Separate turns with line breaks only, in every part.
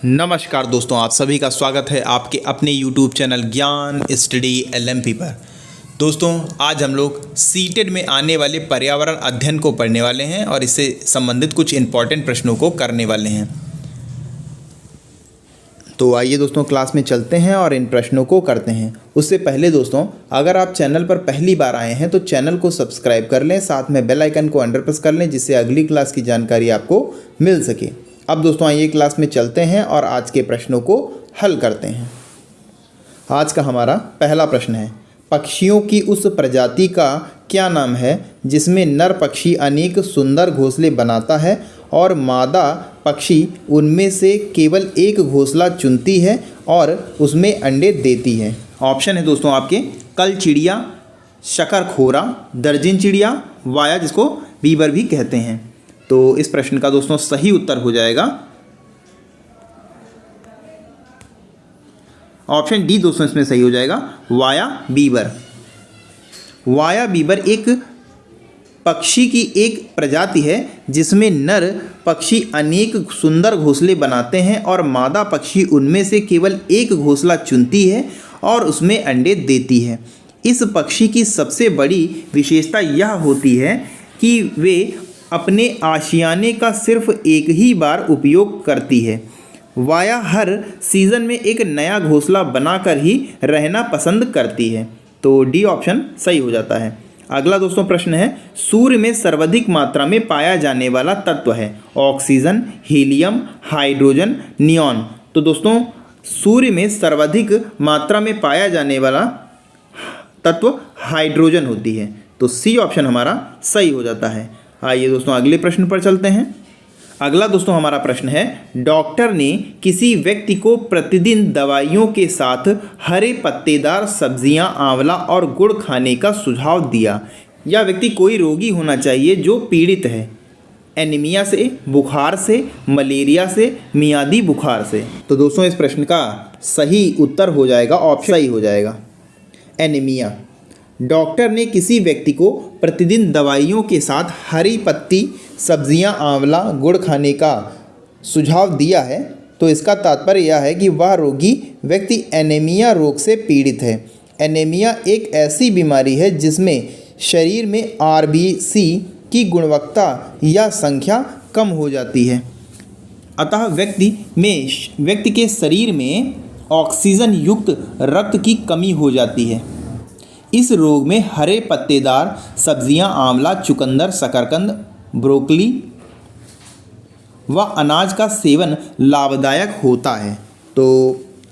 नमस्कार दोस्तों, आप सभी का स्वागत है आपके अपने YouTube चैनल ज्ञान स्टडी LMP पर। दोस्तों, आज हम लोग सीटेट में आने वाले पर्यावरण अध्ययन को पढ़ने वाले हैं और इससे संबंधित कुछ इम्पॉर्टेंट प्रश्नों को करने वाले हैं। तो आइए दोस्तों, क्लास में चलते हैं और इन प्रश्नों को करते हैं। उससे पहले दोस्तों, अगर आप चैनल पर पहली बार आए हैं तो चैनल को सब्सक्राइब कर लें, साथ में बेल आइकन को अंडर प्रेस कर लें जिससे अगली क्लास की जानकारी आपको मिल सके। अब दोस्तों आइए क्लास में चलते हैं और आज के प्रश्नों को हल करते हैं। आज का हमारा पहला प्रश्न है, पक्षियों की उस प्रजाति का क्या नाम है जिसमें नर पक्षी अनेक सुंदर घोंसले बनाता है और मादा पक्षी उनमें से केवल एक घोंसला चुनती है और उसमें अंडे देती है। ऑप्शन है दोस्तों आपके कल चिड़िया, शकरखोरा, दर्जिन चिड़िया, वाया जिसको बीबर भी कहते हैं। तो इस प्रश्न का दोस्तों सही उत्तर हो जाएगा ऑप्शन डी। दोस्तों इसमें सही हो जाएगा वाया बीबर। वाया बीबर एक पक्षी की एक प्रजाति है जिसमें नर पक्षी अनेक सुंदर घोंसले बनाते हैं और मादा पक्षी उनमें से केवल एक घोंसला चुनती है और उसमें अंडे देती है। इस पक्षी की सबसे बड़ी विशेषता यह होती है कि वे अपने आशियाने का सिर्फ एक ही बार उपयोग करती है। वाया हर सीज़न में एक नया घोंसला बनाकर ही रहना पसंद करती है। तो डी ऑप्शन सही हो जाता है। अगला दोस्तों प्रश्न है, सूर्य में सर्वाधिक मात्रा में पाया जाने वाला तत्व है ऑक्सीजन, हीलियम, हाइड्रोजन, नियॉन। तो दोस्तों सूर्य में सर्वाधिक मात्रा में पाया जाने वाला तत्व हाइड्रोजन होती है। तो सी ऑप्शन हमारा सही हो जाता है। आइए दोस्तों अगले प्रश्न पर चलते हैं। अगला दोस्तों हमारा प्रश्न है, डॉक्टर ने किसी व्यक्ति को प्रतिदिन दवाइयों के साथ हरे पत्तेदार सब्जियां, आंवला और गुड़ खाने का सुझाव दिया। यह व्यक्ति कोई रोगी होना चाहिए जो पीड़ित है एनीमिया से, बुखार से, मलेरिया से, मियादी बुखार से। तो दोस्तों इस प्रश्न का सही उत्तर हो जाएगा ऑप्शन सही हो जाएगा एनीमिया। डॉक्टर ने किसी व्यक्ति को प्रतिदिन दवाइयों के साथ हरी पत्ती सब्जियां, आंवला, गुड़ खाने का सुझाव दिया है तो इसका तात्पर्य यह है कि वह रोगी व्यक्ति एनीमिया रोग से पीड़ित है। एनीमिया एक ऐसी बीमारी है जिसमें शरीर में RBC की गुणवत्ता या संख्या कम हो जाती है, अतः व्यक्ति के शरीर में ऑक्सीजन युक्त रक्त की कमी हो जाती है। इस रोग में हरे पत्तेदार सब्जियां, आंवला, चुकंदर, शकरकंद, ब्रोकली व अनाज का सेवन लाभदायक होता है। तो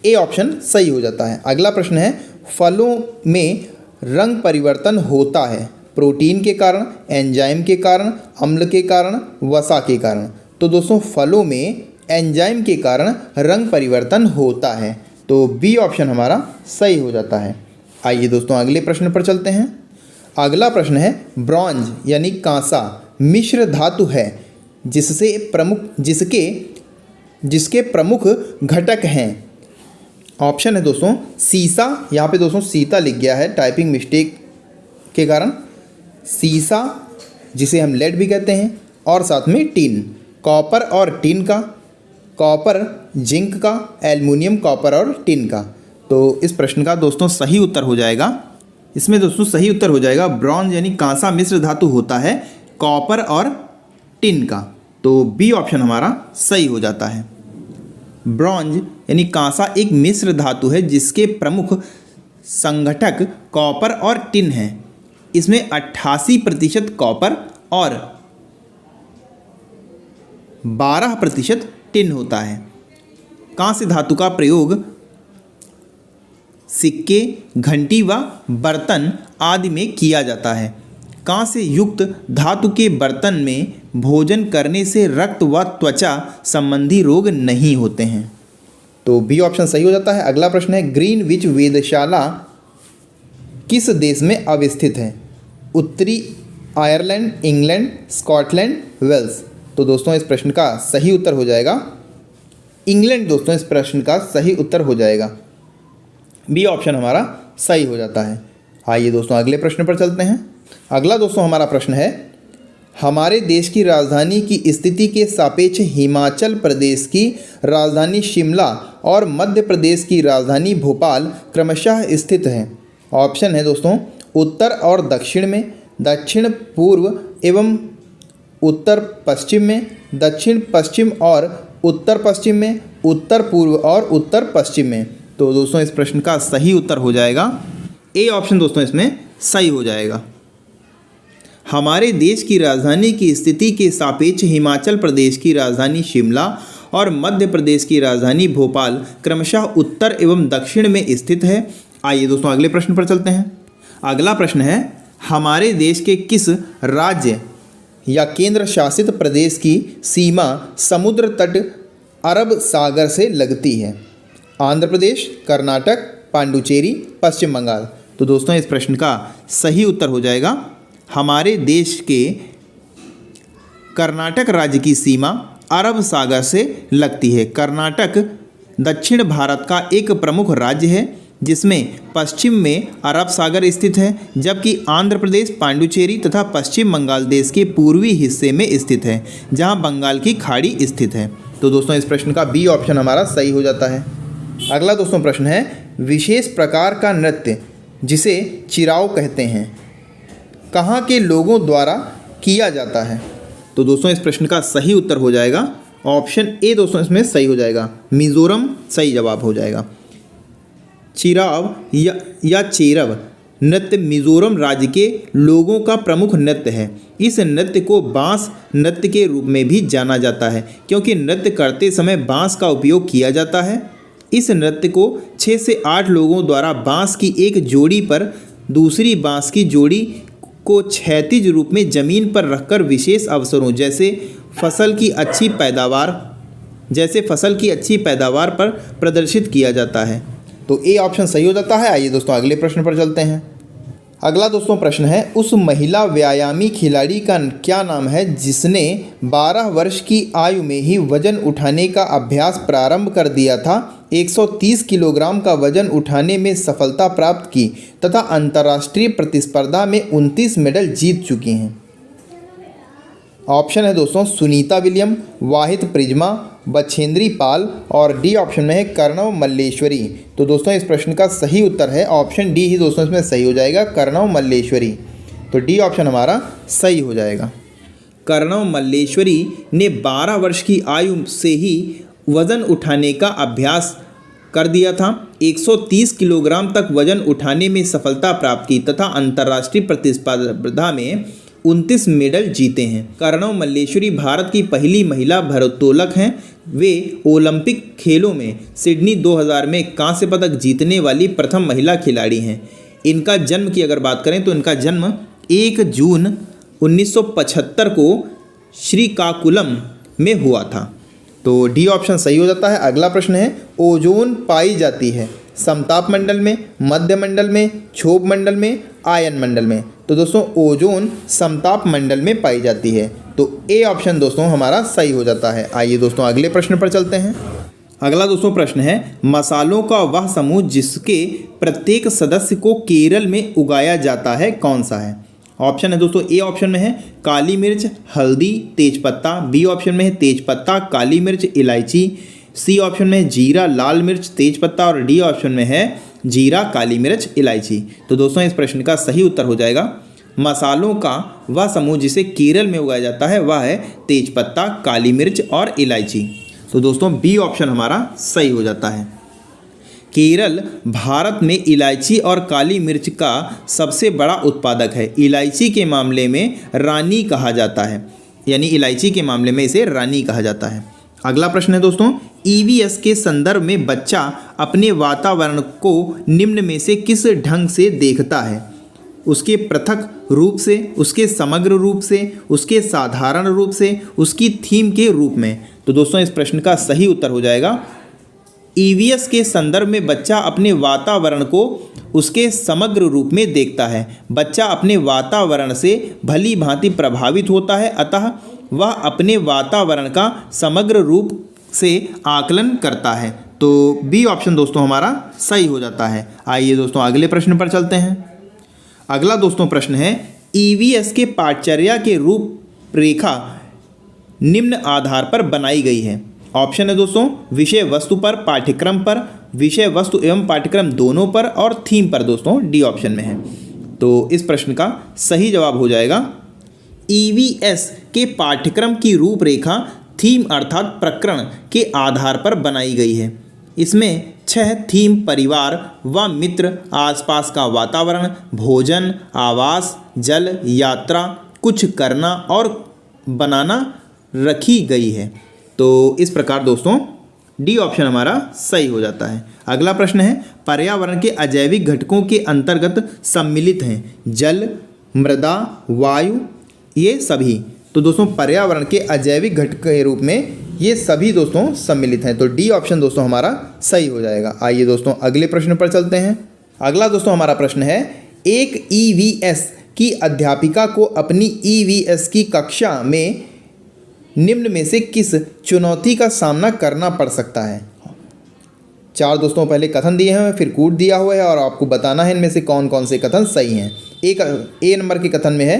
ए ऑप्शन सही हो जाता है। अगला प्रश्न है, फलों में रंग परिवर्तन होता है प्रोटीन के कारण, एंजाइम के कारण, अम्ल के कारण, वसा के कारण। तो दोस्तों फलों में एंजाइम के कारण रंग परिवर्तन होता है। तो बी ऑप्शन हमारा सही हो जाता है। आइए दोस्तों अगले प्रश्न पर चलते हैं। अगला प्रश्न है, ब्रॉन्ज यानी कांसा मिश्र धातु है जिसके प्रमुख घटक हैं। ऑप्शन है दोस्तों सीसा, यहाँ पे दोस्तों सीता लिख गया है टाइपिंग मिस्टेक के कारण, सीसा जिसे हम लेड भी कहते हैं, और साथ में टिन, कॉपर और टिन का, कॉपर जिंक का, एल्युमिनियम, कॉपर और टिन का। तो इस प्रश्न का दोस्तों सही उत्तर हो जाएगा, इसमें दोस्तों सही उत्तर हो जाएगा ब्रॉन्ज यानी कांसा मिश्र धातु होता है कॉपर और टिन का। तो बी ऑप्शन हमारा सही हो जाता है। ब्रॉन्ज यानी कांसा एक मिश्र धातु है जिसके प्रमुख संघटक कॉपर और टिन हैं। इसमें 88% कॉपर और 12% टिन होता है। कांस्य धातु का प्रयोग सिक्के, घंटी व बर्तन आदि में किया जाता है। कांस्य युक्त धातु के बर्तन में भोजन करने से रक्त व त्वचा संबंधी रोग नहीं होते हैं। तो बी ऑप्शन सही हो जाता है। अगला प्रश्न है, ग्रीनविच वेधशाला किस देश में अवस्थित है? उत्तरी आयरलैंड, इंग्लैंड, स्कॉटलैंड, वेल्स। तो दोस्तों इस प्रश्न का सही उत्तर हो जाएगा इंग्लैंड। दोस्तों इस प्रश्न का सही उत्तर हो जाएगा बी ऑप्शन हमारा सही हो जाता है। आइए दोस्तों अगले प्रश्न पर चलते हैं। अगला दोस्तों हमारा प्रश्न है, हमारे देश की राजधानी की स्थिति के सापेक्ष हिमाचल प्रदेश की राजधानी शिमला और मध्य प्रदेश की राजधानी भोपाल क्रमशः स्थित हैं। ऑप्शन है दोस्तों उत्तर और दक्षिण में, दक्षिण पूर्व एवं उत्तर पश्चिम में, दक्षिण पश्चिम और उत्तर पश्चिम में, उत्तर पूर्व और उत्तर पश्चिम में। तो दोस्तों इस प्रश्न का सही उत्तर हो जाएगा ए ऑप्शन दोस्तों इसमें सही हो जाएगा। हमारे देश की राजधानी की स्थिति के सापेक्ष हिमाचल प्रदेश की राजधानी शिमला और मध्य प्रदेश की राजधानी भोपाल क्रमशः उत्तर एवं दक्षिण में स्थित है। आइए दोस्तों अगले प्रश्न पर चलते हैं। अगला प्रश्न है हमारे देश के किस राज्य या केंद्र शासित प्रदेश की सीमा समुद्र तट अरब सागर से लगती है? आंध्र प्रदेश, कर्नाटक, पांडुचेरी, पश्चिम बंगाल। तो दोस्तों इस प्रश्न का सही उत्तर हो जाएगा हमारे देश के कर्नाटक राज्य की सीमा अरब सागर से लगती है। कर्नाटक दक्षिण भारत का एक प्रमुख राज्य है जिसमें पश्चिम में अरब सागर स्थित है, जबकि आंध्र प्रदेश पांडुचेरी तथा पश्चिम बंगाल देश के पूर्वी हिस्से में स्थित है जहां बंगाल की खाड़ी स्थित है। तो दोस्तों इस प्रश्न का बी ऑप्शन हमारा सही हो जाता है। अगला दोस्तों प्रश्न है विशेष प्रकार का नृत्य जिसे चिराव कहते हैं कहाँ के लोगों द्वारा किया जाता है? तो दोस्तों इस प्रश्न का सही उत्तर हो जाएगा ऑप्शन ए दोस्तों इसमें सही हो जाएगा, मिजोरम सही जवाब हो जाएगा। चिराव या चेरव नृत्य मिजोरम राज्य के लोगों का प्रमुख नृत्य है। इस नृत्य को बांस नृत्य के रूप में भी जाना जाता है क्योंकि नृत्य करते समय बांस का उपयोग किया जाता है। इस नृत्य को 6 से 8 लोगों द्वारा बांस की एक जोड़ी पर दूसरी बांस की जोड़ी को क्षैतिज रूप में जमीन पर रखकर विशेष अवसरों जैसे फसल की अच्छी पैदावार पर प्रदर्शित किया जाता है। तो ए ऑप्शन सही हो जाता है। आइए दोस्तों अगले प्रश्न पर चलते हैं। अगला दोस्तों प्रश्न है उस महिला व्यायामी खिलाड़ी का क्या नाम है जिसने 12 वर्ष की आयु में ही वजन उठाने का अभ्यास प्रारंभ कर दिया था, 130 किलोग्राम का वजन उठाने में सफलता प्राप्त की तथा अंतर्राष्ट्रीय प्रतिस्पर्धा में 29 मेडल जीत चुकी हैं? ऑप्शन है दोस्तों सुनीता विलियम, वाहिद प्रिज्मा, बछेंद्री पाल और डी ऑप्शन में है कर्णव मल्लेश्वरी। तो दोस्तों इस प्रश्न का सही उत्तर है ऑप्शन डी ही दोस्तों इसमें सही हो जाएगा, कर्णव मल्लेश्वरी। तो डी ऑप्शन हमारा सही हो जाएगा। कर्णव मल्लेश्वरी ने 12 वर्ष की आयु से ही वज़न उठाने का अभ्यास कर दिया था, 130 किलोग्राम तक वज़न उठाने में सफलता प्राप्त की तथा अंतर्राष्ट्रीय प्रतिस्पर्धा में 29 मेडल जीते हैं। कर्णव मल्लेश्वरी भारत की पहली महिला भारोत्तोलक हैं। वे ओलंपिक खेलों में सिडनी 2000 में कांस्य पदक जीतने वाली प्रथम महिला खिलाड़ी हैं। इनका जन्म की अगर बात करें तो इनका जन्म 1 जून 1975 को श्रीकाकुलम में हुआ था। तो डी ऑप्शन सही हो जाता है। अगला प्रश्न है ओजोन पाई जाती है समताप मंडल में, मध्य मंडल में, क्षोभ मंडल में, आयन मंडल में? तो दोस्तों ओजोन समताप मंडल में पाई जाती है। तो ए ऑप्शन दोस्तों हमारा सही हो जाता है। आइए दोस्तों अगले प्रश्न पर चलते हैं। अगला दोस्तों प्रश्न है मसालों का वह समूह जिसके प्रत्येक सदस्य को केरल में उगाया जाता है कौन सा है? ऑप्शन है दोस्तों ए ऑप्शन में है काली मिर्च, हल्दी, तेजपत्ता, बी ऑप्शन में है तेजपत्ता, काली मिर्च, इलायची, सी ऑप्शन में है जीरा, लाल मिर्च, तेजपत्ता और डी ऑप्शन में है जीरा, काली मिर्च, इलायची। तो दोस्तों इस प्रश्न का सही उत्तर हो जाएगा मसालों का वह समूह जिसे केरल में उगाया जाता है वह है तेजपत्ता, काली मिर्च और इलायची। तो दोस्तों बी ऑप्शन हमारा सही हो जाता है। केरल भारत में इलायची और काली मिर्च का सबसे बड़ा उत्पादक है। इलायची के मामले में रानी कहा जाता है, यानी इलायची के मामले में इसे रानी कहा जाता है। अगला प्रश्न है दोस्तों ईवीएस के संदर्भ में बच्चा अपने वातावरण को निम्न में से किस ढंग से देखता है? उसके पृथक रूप से, उसके समग्र रूप से, उसके साधारण रूप से, उसकी थीम के रूप में? तो दोस्तों इस प्रश्न का सही उत्तर हो जाएगा ईवीएस के संदर्भ में बच्चा अपने वातावरण को उसके समग्र रूप में देखता है। बच्चा अपने वातावरण से भली भांति प्रभावित होता है, अतः वह अपने वातावरण का समग्र रूप से आकलन करता है। तो बी ऑप्शन दोस्तों हमारा सही हो जाता है। आइए दोस्तों अगले प्रश्न पर चलते हैं। अगला दोस्तों प्रश्न है ईवीएस के पाठचर्या के रूप रूपरेखा निम्न आधार पर बनाई गई है। ऑप्शन है दोस्तों विषय वस्तु पर, पाठ्यक्रम पर, विषय वस्तु एवं पाठ्यक्रम दोनों पर और थीम पर। दोस्तों डी ऑप्शन में है। तो इस प्रश्न का सही जवाब हो जाएगा ईवीएस के पाठ्यक्रम की रूपरेखा थीम अर्थात प्रकरण के आधार पर बनाई गई है। इसमें 6 थीम परिवार व मित्र, आसपास का वातावरण, भोजन, आवास, जल, यात्रा, कुछ करना और बनाना रखी गई है। तो इस प्रकार दोस्तों डी ऑप्शन हमारा सही हो जाता है। अगला प्रश्न है पर्यावरण के अजैविक घटकों के अंतर्गत सम्मिलित हैं जल, मृदा, वायु, ये सभी। तो दोस्तों पर्यावरण के अजैविक घटक के रूप में ये सभी दोस्तों सम्मिलित हैं। तो डी ऑप्शन दोस्तों हमारा सही हो जाएगा। आइए दोस्तों अगले प्रश्न पर चलते हैं। अगला दोस्तों हमारा प्रश्न है एक ईवीएस की अध्यापिका को अपनी ईवीएस की कक्षा में निम्न में से किस चुनौती का सामना करना पड़ सकता है। 4 दोस्तों पहले कथन दिए हैं, फिर कूट दिया हुआ है और आपको बताना है इनमें से कौन कौन से कथन सही हैं। ए नंबर के कथन में है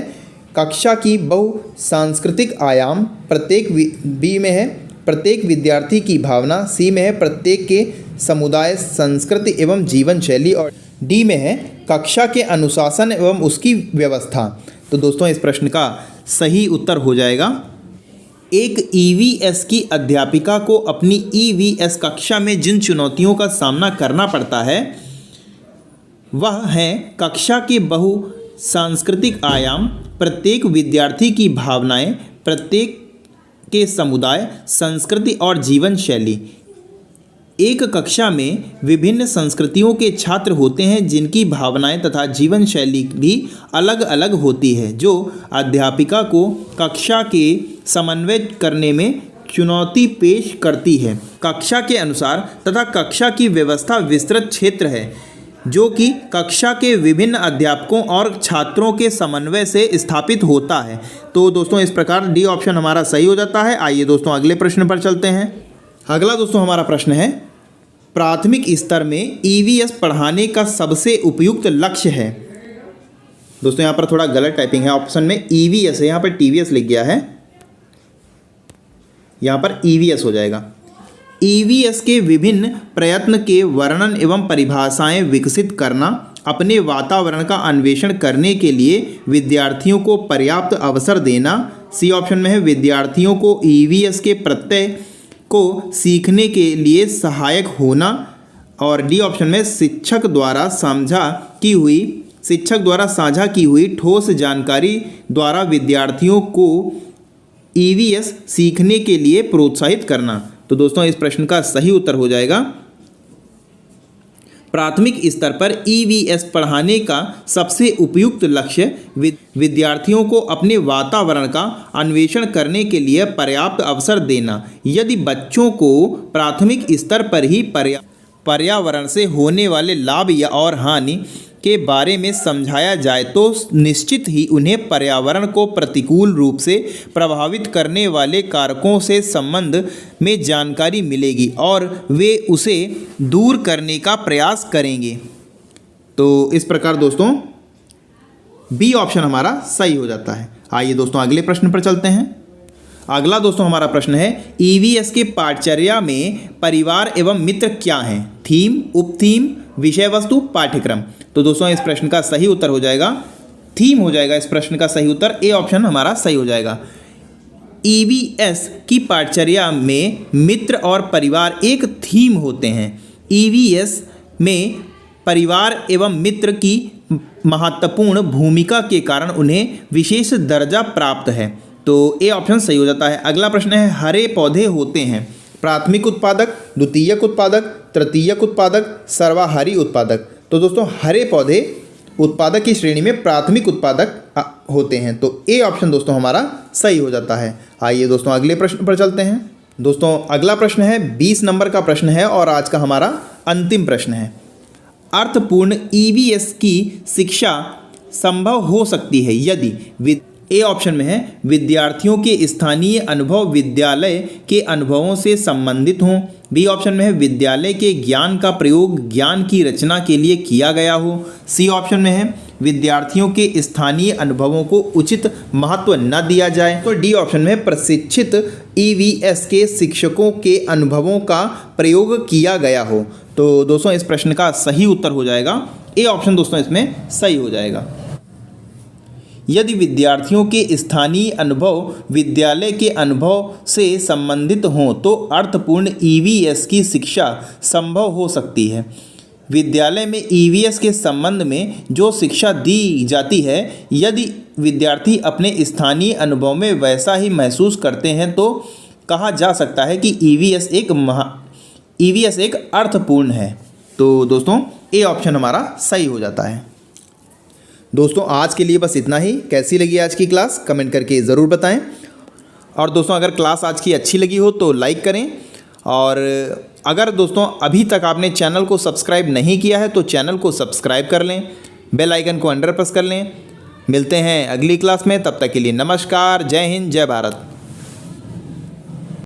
कक्षा की बहुसांस्कृतिक आयाम, प्रत्येक बी में है प्रत्येक विद्यार्थी की भावना, सी में है प्रत्येक के समुदाय, संस्कृति एवं जीवन शैली और डी में है कक्षा के अनुशासन एवं उसकी व्यवस्था। तो दोस्तों इस प्रश्न का सही उत्तर हो जाएगा एक ईवीएस की अध्यापिका को अपनी ईवीएस कक्षा में जिन चुनौतियों का सामना करना पड़ता है वह है कक्षा के बहुसांस्कृतिक आयाम, प्रत्येक विद्यार्थी की भावनाएं, प्रत्येक के समुदाय, संस्कृति और जीवन शैली। एक कक्षा में विभिन्न संस्कृतियों के छात्र होते हैं जिनकी भावनाएं तथा जीवन शैली भी अलग अलग होती है, जो अध्यापिका को कक्षा के समन्वय करने में चुनौती पेश करती है। कक्षा के अनुसार तथा कक्षा की व्यवस्था विस्तृत क्षेत्र है जो कि कक्षा के विभिन्न अध्यापकों और छात्रों के समन्वय से स्थापित होता है। तो दोस्तों इस प्रकार डी ऑप्शन हमारा सही हो जाता है। आइए दोस्तों अगले प्रश्न पर चलते हैं। अगला दोस्तों हमारा प्रश्न है प्राथमिक स्तर में ईवीएस पढ़ाने का सबसे उपयुक्त लक्ष्य है। दोस्तों यहाँ पर थोड़ा गलत टाइपिंग है, ऑप्शन में ईवीएस है, यहाँ पर टीवीएस लिख गया है, यहाँ पर ईवीएस हो जाएगा। ईवीएस के विभिन्न प्रयत्न के वर्णन एवं परिभाषाएं विकसित करना, अपने वातावरण का अन्वेषण करने के लिए विद्यार्थियों को पर्याप्त अवसर देना, सी ऑप्शन में है विद्यार्थियों को ईवीएस के प्रत्यय को सीखने के लिए सहायक होना और डी ऑप्शन में शिक्षक द्वारा साझा की हुई ठोस जानकारी द्वारा विद्यार्थियों को ईवीएस सीखने के लिए प्रोत्साहित करना। तो दोस्तों इस प्रश्न का सही उत्तर हो जाएगा प्राथमिक स्तर पर ईवीएस पढ़ाने का सबसे उपयुक्त लक्ष्य विद्यार्थियों को अपने वातावरण का अन्वेषण करने के लिए पर्याप्त अवसर देना। यदि बच्चों को प्राथमिक स्तर पर ही पर्यावरण से होने वाले लाभ या और हानि के बारे में समझाया जाए तो निश्चित ही उन्हें पर्यावरण को प्रतिकूल रूप से प्रभावित करने वाले कारकों से संबंध में जानकारी मिलेगी और वे उसे दूर करने का प्रयास करेंगे। तो इस प्रकार दोस्तों बी ऑप्शन हमारा सही हो जाता है। आइए दोस्तों अगले प्रश्न पर चलते हैं। अगला दोस्तों हमारा प्रश्न है ईवीएस के पाठचर्या में परिवार एवं मित्र क्या हैं? थीम, उपथीम, विषय वस्तु, पाठ्यक्रम। तो दोस्तों इस प्रश्न का सही उत्तर हो जाएगा थीम हो जाएगा। इस प्रश्न का सही उत्तर ए ऑप्शन हमारा सही हो जाएगा। ईवीएस की पाठचर्या में मित्र और परिवार एक थीम होते हैं। ईवीएस में परिवार एवं मित्र की महत्वपूर्ण भूमिका के कारण उन्हें विशेष दर्जा प्राप्त है। तो ए ऑप्शन सही हो जाता है। अगला प्रश्न है हरे पौधे होते हैं प्राथमिक उत्पादक, द्वितीयक उत्पादक, तृतीयक उत्पादक, सर्वाहारी उत्पादक। तो दोस्तों हरे पौधे उत्पादक की श्रेणी में प्राथमिक उत्पादक होते हैं। तो ए ऑप्शन दोस्तों हमारा सही हो जाता है। आइए दोस्तों अगले प्रश्न पर चलते हैं। दोस्तों अगला प्रश्न है 20 नंबर का प्रश्न है और आज का हमारा अंतिम प्रश्न है। अर्थपूर्ण ईवीएस की शिक्षा संभव हो सकती है यदि ए ऑप्शन में है विद्यार्थियों के स्थानीय अनुभव विद्यालय के अनुभवों से संबंधित हों। बी ऑप्शन में है विद्यालय के ज्ञान का प्रयोग ज्ञान की रचना के लिए किया गया हो। सी ऑप्शन में है विद्यार्थियों के स्थानीय अनुभवों को उचित महत्व न दिया जाए। तो डी ऑप्शन में प्रशिक्षित ईवीएस के शिक्षकों के अनुभवों का प्रयोग किया गया हो। तो दोस्तों इस प्रश्न का सही उत्तर हो जाएगा ए ऑप्शन दोस्तों इसमें सही हो जाएगा। यदि विद्यार्थियों के स्थानीय अनुभव विद्यालय के अनुभव से संबंधित हों तो अर्थपूर्ण ईवीएस की शिक्षा संभव हो सकती है। विद्यालय में ईवीएस के संबंध में जो शिक्षा दी जाती है, यदि विद्यार्थी अपने स्थानीय अनुभव में वैसा ही महसूस करते हैं तो कहा जा सकता है कि ईवीएस एक अर्थपूर्ण है। तो दोस्तों ए ऑप्शन हमारा सही हो जाता है। दोस्तों आज के लिए बस इतना ही। कैसी लगी आज की क्लास कमेंट करके ज़रूर बताएं। और दोस्तों अगर क्लास आज की अच्छी लगी हो तो लाइक करें, और अगर दोस्तों अभी तक आपने चैनल को सब्सक्राइब नहीं किया है तो चैनल को सब्सक्राइब कर लें, बेल आइकन को अंडर प्रेस कर लें। मिलते हैं अगली क्लास में, तब तक के लिए नमस्कार, जय हिंद, जय भारत।